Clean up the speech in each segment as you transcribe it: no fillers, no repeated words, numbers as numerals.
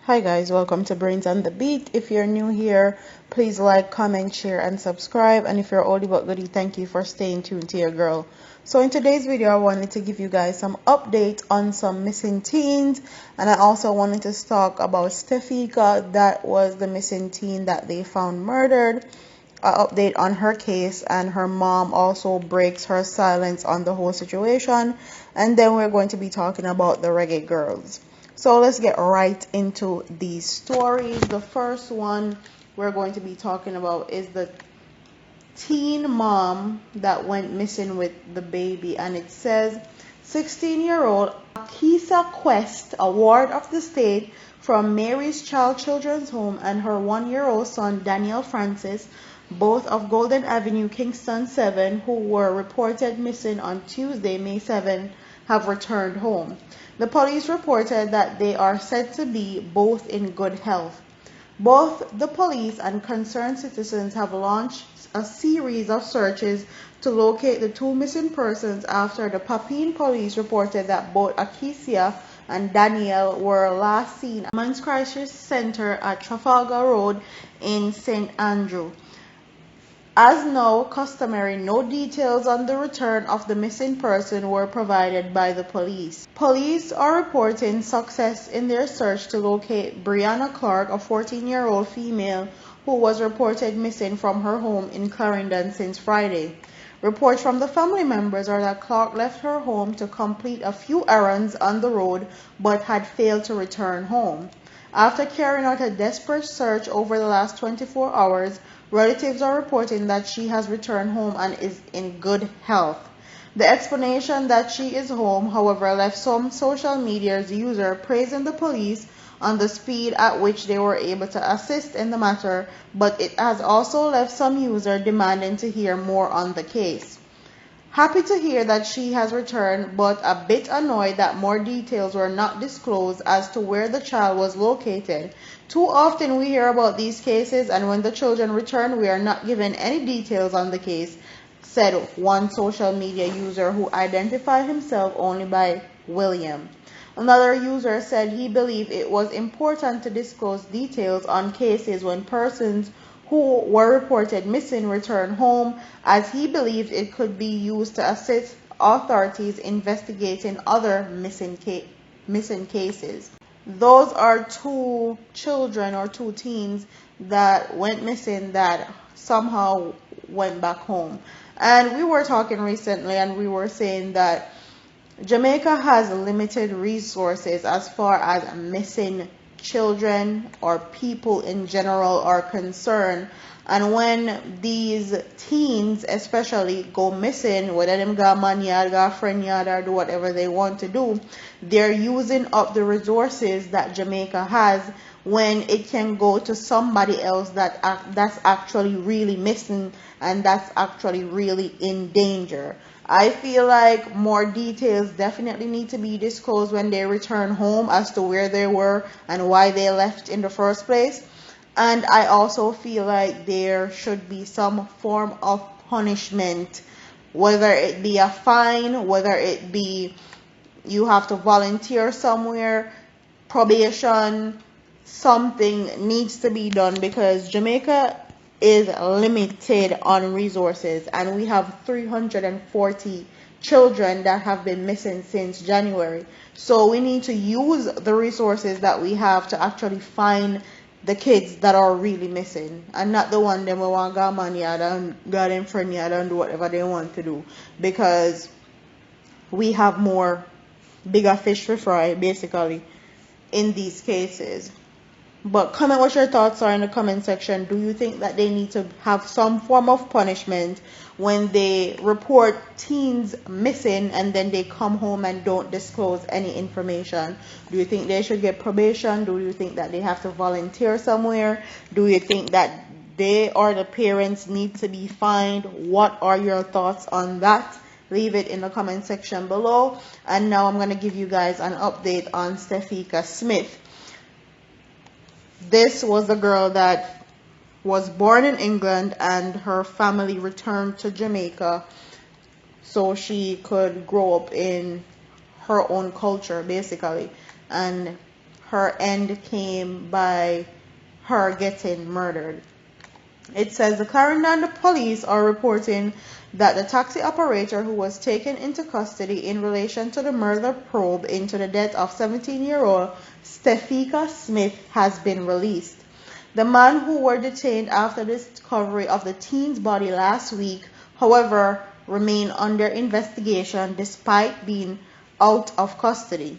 Hi guys, welcome to Brains and the Beat. If you're new here, please like, comment, share, and subscribe. And if you're oldie but goodie, thank you for staying tuned to your girl. So in today's video, I wanted to give you guys some updates on some missing teens. And I also wanted to talk about Stefika, that was the missing teen that they found murdered. An update on her case, and her mom also breaks her silence on the whole situation. And then we're going to be talking about the Reggae girls. So let's get right into these stories. The first one we're going to be talking about is the teen mom that went missing with the baby. And it says 16-year-old Akisa Quest, a ward of the state from Mary's Child Children's Home, and her 1-year-old son Daniel Francis, both of Golden Avenue, Kingston 7, who were reported missing on Tuesday, May 7, have returned home. The police reported that they are said to be both in good health. Both the police and concerned citizens have launched a series of searches to locate the two missing persons after the Papine police reported that both Akisia and Daniel were last seen at the Women's Crisis Center at Trafalgar Road in St. Andrew. As now customary, no details on the return of the missing person were provided by the police. Police are reporting success in their search to locate Brianna Clark, a 14-year-old female who was reported missing from her home in Clarendon since Friday. Reports from the family members are that Clark left her home to complete a few errands on the road but had failed to return home. After carrying out a desperate search over the last 24 hours, relatives are reporting that she has returned home and is in good health. The explanation that she is home, however, left some social media users praising the police on the speed at which they were able to assist in the matter, but it has also left some users demanding to hear more on the case. Happy to hear that she has returned, but a bit annoyed that more details were not disclosed as to where the child was located. Too often we hear about these cases, and when the children return, we are not given any details on the case, said one social media user who identified himself only by William. Another user said he believed it was important to disclose details on cases when persons who were reported missing return home, as he believed it could be used to assist authorities investigating other missing cases. Those are two children or two teens that went missing that somehow went back home. And we were talking recently and we were saying that Jamaica has limited resources as far as missing children or people in general are concerned. And when these teens especially go missing, whether them go man yard, go friend yard, or do whatever they want to do, they're using up the resources that Jamaica has when it can go to somebody else that's actually really missing and that's actually really in danger. I feel like more details definitely need to be disclosed when they return home as to where they were and why they left in the first place. And I also feel like there should be some form of punishment, whether it be a fine, whether it be you have to volunteer somewhere, probation, something needs to be done, because Jamaica is limited on resources, and we have 340 children that have been missing since January. So we need to use the resources that we have to actually find the kids that are really missing, and not the one them who want to go man yard and go them friend yard and do whatever they want to do, because we have more bigger fish to fry basically in these cases. But comment what your thoughts are in the comment section. Do you think that they need to have some form of punishment when they report teens missing and then they come home and don't disclose any information? Do you think they should get probation? Do you think that they have to volunteer somewhere? Do you think that they or the parents need to be fined? What are your thoughts on that? Leave it in the comment section below. And now I'm going to give you guys an update on Stefika Smith. This was the girl that was born in England and her family returned to Jamaica so she could grow up in her own culture basically. And her end came by her getting murdered. It says the Clarendon police are reporting that the taxi operator who was taken into custody in relation to the murder probe into the death of 17-year-old Stefika Smith has been released. The man who were detained after the discovery of the teen's body last week, however, remain under investigation despite being out of custody.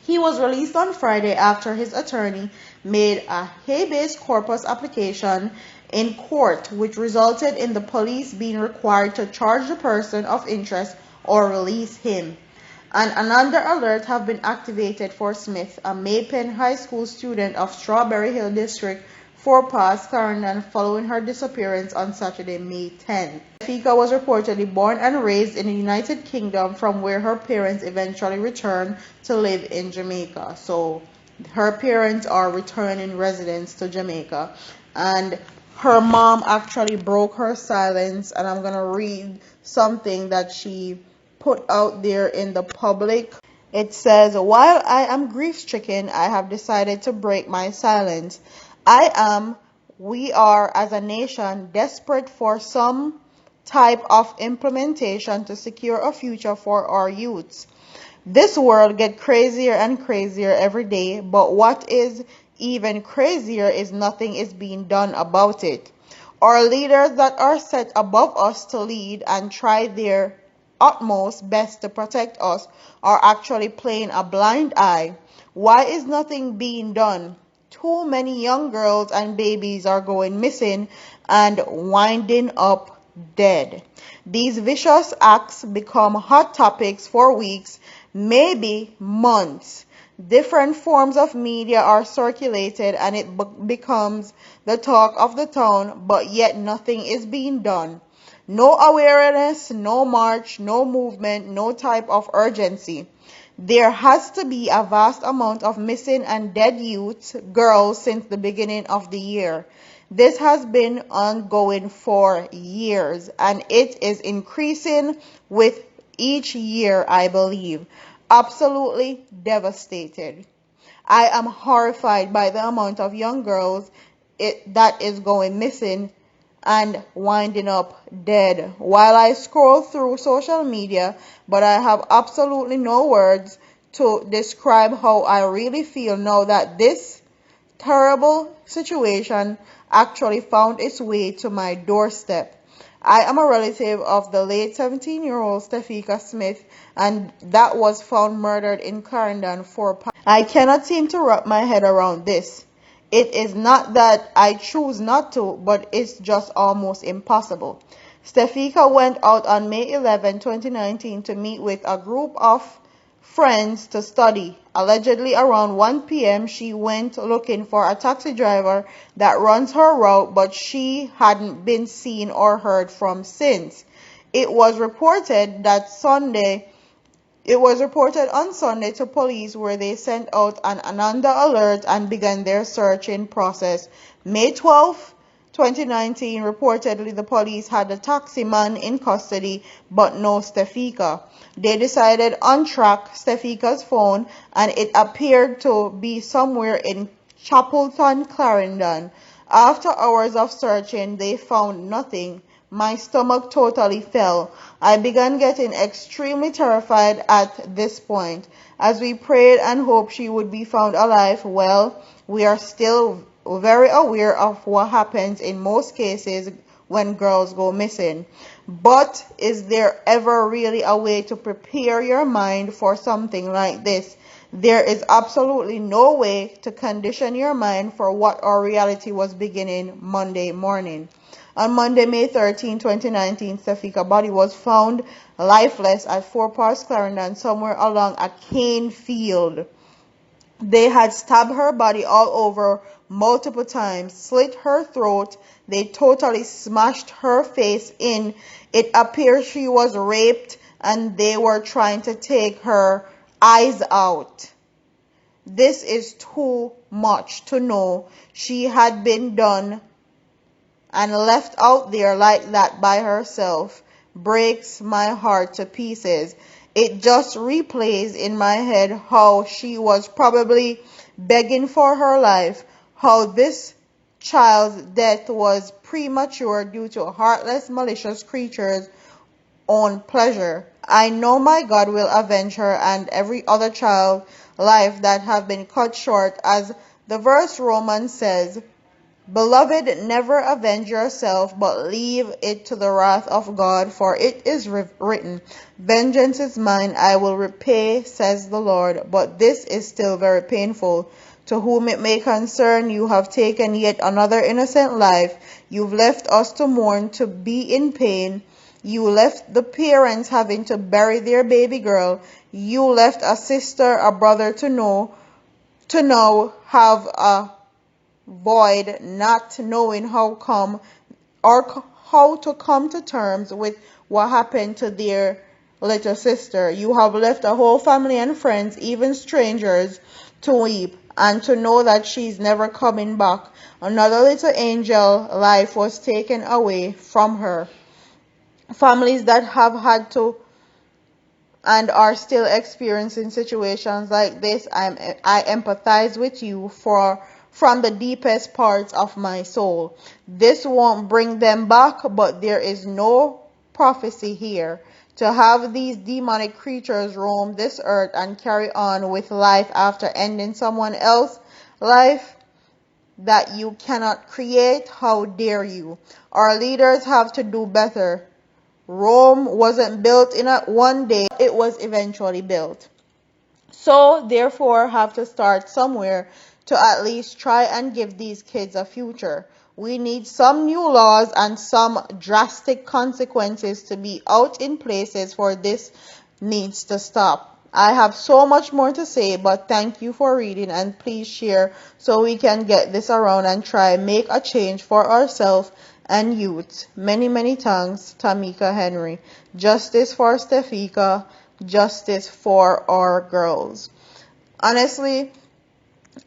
He was released on Friday after his attorney made a habeas corpus application in court, which resulted in the police being required to charge the person of interest or release him. And another alert have been activated for Smith, a Maypen High School student of Strawberry Hill District 4 past Clarendon, following her disappearance on Saturday, May 10th. Stefika was reportedly born and raised in the United Kingdom, from where her parents eventually returned to live in Jamaica. So her parents are returning residents to Jamaica, and her mom actually broke her silence, and I'm gonna read something that she put out there in the public. It says, "While I am grief-stricken, I have decided to break my silence. We are, as a nation, desperate for some type of implementation to secure a future for our youths. This world gets crazier and crazier every day, but what is even crazier is nothing is being done about it. Our leaders that are set above us to lead and try their utmost best to protect us are actually playing a blind eye. Why is nothing being done? Too many young girls and babies are going missing and winding up dead. These vicious acts become hot topics for weeks, maybe months. Different forms of media are circulated and it becomes the talk of the town, but yet nothing is being done. No awareness, no march, no movement, no type of urgency. There has to be a vast amount of missing and dead youths, girls, since the beginning of the year. This has been ongoing for years, and it is increasing with each year, I believe. Absolutely devastated. I am horrified by the amount of young girls that is going missing and winding up dead while I scroll through social media, but I have absolutely no words to describe how I really feel now that this terrible situation actually found its way to my doorstep. I am a relative of the late 17-year-old Stefika Smith, and that was found murdered in Clarendon 4 past. I cannot seem to wrap my head around this. It is not that I choose not to, but it's just almost impossible. Stefika went out on May 11, 2019 to meet with a group of friends to study. Allegedly around 1 p.m. she went looking for a taxi driver that runs her route, but she hadn't been seen or heard from since. It was reported on Sunday to police, where they sent out an another alert and began their searching process. May 12, 2019, reportedly the police had the taxi man in custody but no Stefika. They decided on track Stefika's phone, and it appeared to be somewhere in Chapelton, Clarendon. After hours of searching, they found nothing. My stomach totally fell. I began getting extremely terrified at this point. As we prayed and hoped she would be found alive, well, we are still very aware of what happens in most cases when girls go missing. But is there ever really a way to prepare your mind for something like this? There is absolutely no way to condition your mind for what our reality was beginning Monday morning. On Monday, May 13, 2019, Stefika's body was found lifeless at 4 Parks Clarendon, somewhere along a cane field. They had stabbed her body all over multiple times, slit her throat. They totally smashed her face in. It appears she was raped and they were trying to take her eyes out. This is too much to know she had been done and left out there like that by herself. Breaks my heart to pieces. it just replays in my head how she was probably begging for her life, how this child's death was premature due to heartless, malicious creatures' own pleasure. I know my God will avenge her and every other child life that have been cut short, as the verse Romans says, Beloved, never avenge yourself, but leave it to the wrath of God, for it is written, Vengeance is mine, I will repay, says the Lord. But this is still very painful. To whom it may concern, you have taken yet another innocent life. You've left us to mourn, to be in pain. You left the parents having to bury their baby girl. You left a sister, a brother to now have a void, not knowing how to come to terms with what happened to their little sister. You have left a whole family and friends, even strangers, to weep and to know that she's never coming back. Another little angel life was taken away from her. Families that have had to and are still experiencing situations like this, I empathize with you from the deepest parts of my soul. This won't bring them back, but there is no prophecy here to have these demonic creatures roam this earth and carry on with life after ending someone else's life that you cannot create. How dare you? Our leaders have to do better. Rome wasn't built in one day, it was eventually built. So, therefore, have to start somewhere to at least try and give these kids a future. We need some new laws and some drastic consequences to be out in places, for this needs to stop. I have so much more to say, but thank you for reading, and please share so we can get this around and try make a change for ourselves and youth. Many, many thanks, Tamika Henry. Justice for Stefika. Justice for our girls. Honestly,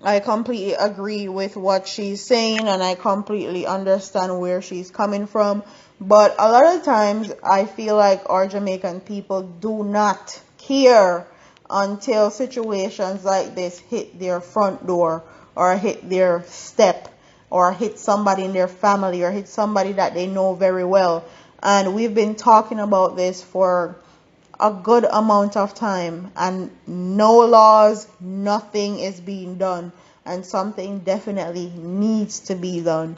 I completely agree with what she's saying, and I completely understand where she's coming from. But a lot of times, I feel like our Jamaican people do not care until situations like this hit their front door, or hit their step, or hit somebody in their family, or hit somebody that they know very well. And we've been talking about this for a good amount of time, and no laws, nothing is being done, and something definitely needs to be done.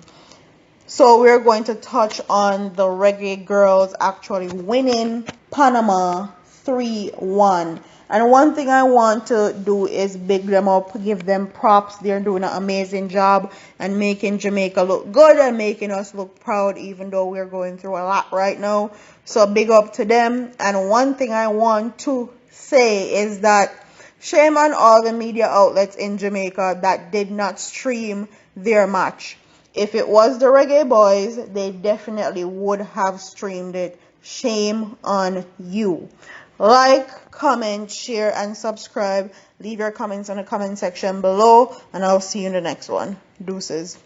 So we're going to touch on the Reggae girls actually winning Panama 3-1. And one thing I want to do is big them up, give them props. They're doing an amazing job and making Jamaica look good and making us look proud, even though we're going through a lot right now. So big up to them. And one thing I want to say is that shame on all the media outlets in Jamaica that did not stream their match. If it was the Reggae boys, they definitely would have streamed it. Shame on you. Like, comment, share, and subscribe. Leave your comments in the comment section below, and I'll see you in the next one. Deuces.